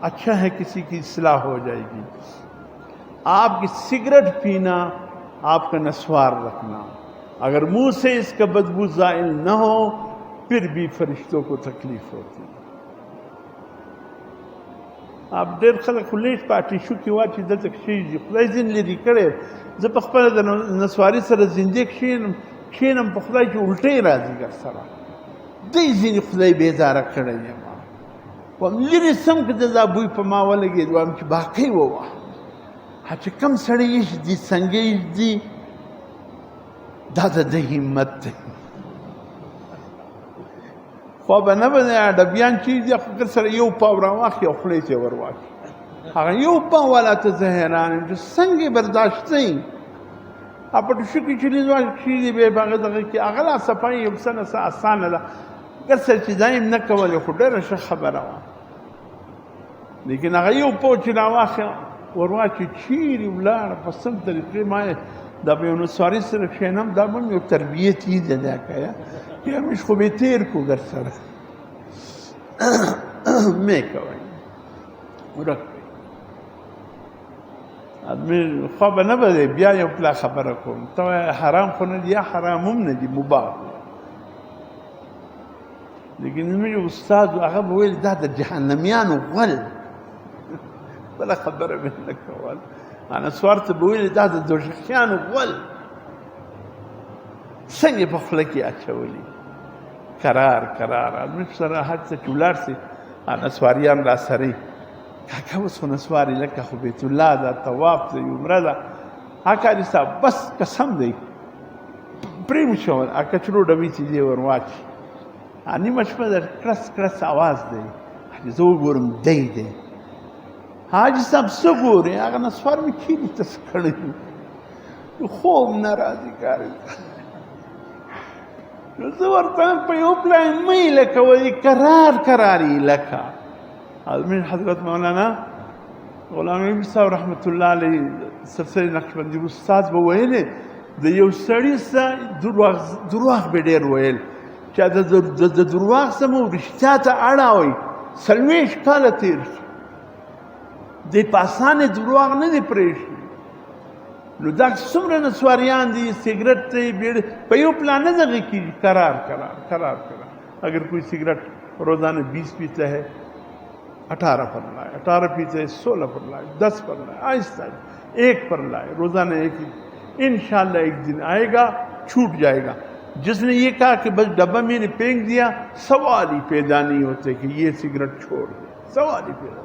अच्छा है किसी की इस्लाह हो जाएगी। आपकी सिगरेट पीना आपका नस्वार रखना, अगर मुंह से इसका बदबू ज़ाइल न हो फिर भी फरिश्तों को तकलीफ होती है। आप ډېر خلک لیټ پاتې شو کې واچي دلته کښېږي، خدای ځین لرې کړی. زه په خپله د نسواري سره زندې کښېنم په خدای چې الټۍ راځي ګر سره، دی ځینې خدای بیزاره کړی یم. وایم لرې سم که د دا بوی په ما ولګېد، وایم چې باقی ووهه چې کوم سړی ایش دي څنګه ایش دي، دا د ده همت دی. خو به نه به ډبیان چې دي خو سره یو پاو راواخلي او خولې ته یې ور واچي، هغه یو پاو والا ته زه حیران یم چې څنګه یې برداشتوي. په ټوشو کې چې لږ کښېږدي بیا په هغه دغه کې هغه لا صفایي یو څه نه څه اسانه ده، ګر سره چې دا یې نه کولې خو ډېره ښه خبره وه. لیکن هغه یو پاو چې راواخلي ور واچي چیرې ولاړه په سم طریقې ما یې دا به یو نسواري سره کښېنم، دا به هم یو تربیت یې ده دا که یا همیش خو به تیر کو گر سره مې کوئ ورک آدمی خوا به نه به دی بیا یو پلا خبره کوم ته وایې حرام خو نه دي یا حرام هم نه دي مباح دی. لیکن زموږ یو استاد هغه به ویل دا د جهنمیانو غول، بله خبره مې نه کول. نسوار ته به ویل دا د دوزخیانو غول، څنګه په خوله کې اچولي کرار کرار. آدمی سره هر څه چې ولاړ سي نسواریان را سره کاکا اوس خو نسواري لکه خو بیت الله ده، طواف ده، عمره ده، هغه کاري صاحب بس قسم دی پرېمشول هغه کچرو ډبې چې دی ور واچي نیمه شپه د کړس کړس اواز دی، زه وګورم دی دی حاجي صاحب څه ګورې؟ هغه نسوار مې چیرې تس کړی خوب نه راځي کاري. نو زه ورته وایم په یو پلان مه هیله کوئ، کرار کرار یې لکه آدمین حضرت مولانا غلام نبي صاحب رحمت الله علیه سلسله نقشبندي استاد به ویلې د یو سړي څه دروغ به ډېر ویل چې د دروغ څه مو رښتیا ته اړوئ 40 کاله تېر شو، دی په اسانه دروغ نه دی پرېښي. نو دا څومره نسواریان دي سګرټ ته بیړ په یو پلان نه دغه کېږي، کرار کرار کرار کرار. اگر کوئی سگریٹ روزانہ 20 پیتا ہے 18 پر لائے، 18 پیتا ہے 16 پر لائے، 10 پر لائے، آہستہ 1 پر لائے، روزانہ 1 انشاءاللہ ایک دن آئے گا چھوٹ جائے گا. جس نے یہ کہا کہ بس ڈبہ میں نے پھینک دیا، سوال ہی پیدا نہیں ہوتے کہ یہ سگریٹ چھوڑ دے، سوال ہی پیدا